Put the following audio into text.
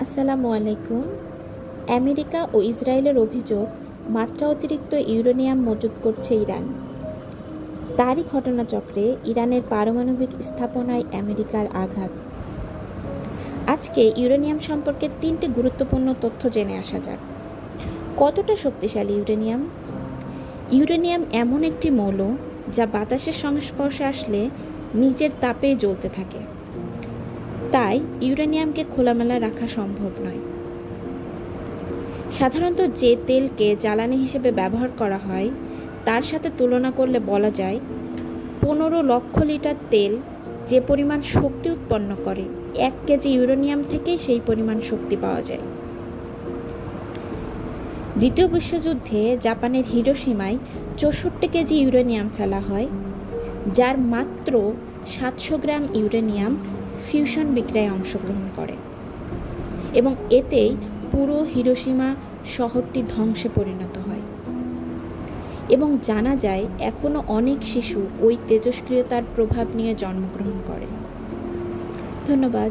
আসসালামু আলাইকুম। আমেরিকা ও ইসরায়েলের অভিযোগ, মাত্রা অতিরিক্ত ইউরেনিয়াম মজুত করছে ইরান। তারই ঘটনাচক্রে ইরানের পারমাণবিক স্থাপনায় আমেরিকার আঘাত। আজকে ইউরেনিয়াম সম্পর্কে 3টি গুরুত্বপূর্ণ তথ্য জেনে আসা যাক। কতটা শক্তিশালী ইউরেনিয়াম? ইউরেনিয়াম এমন একটি মৌল যা বাতাসের সংস্পর্শে আসলে নিজের তাপেই জ্বলতে থাকে। তাই ইউরেনিয়ামকে খোলামেলা রাখা সম্ভব নয়। সাধারণত যে তেলকে জ্বালানি হিসেবে ব্যবহার করা হয় তার সাথে তুলনা করলে বলা যায় 15 লক্ষ লিটার তেল যে পরিমাণ শক্তি উৎপন্ন করে 1 কেজি ইউরেনিয়াম থেকেই সেই পরিমাণ শক্তি পাওয়া যায়। দ্বিতীয় বিশ্বযুদ্ধে জাপানের হিরোশিমায় 64 কেজি ইউরেনিয়াম ফেলা হয়, যার মাত্র 700 গ্রাম ইউরেনিয়াম ফিউশন বিক্রিয়ায় অংশগ্রহণ করে এবং এতেই পুরো হিরোশিমা শহরটি ধ্বংসে পরিণত হয়। এবং জানা যায় এখনও অনেক শিশু ওই তেজস্ক্রিয়তার প্রভাব নিয়ে জন্মগ্রহণ করে। ধন্যবাদ।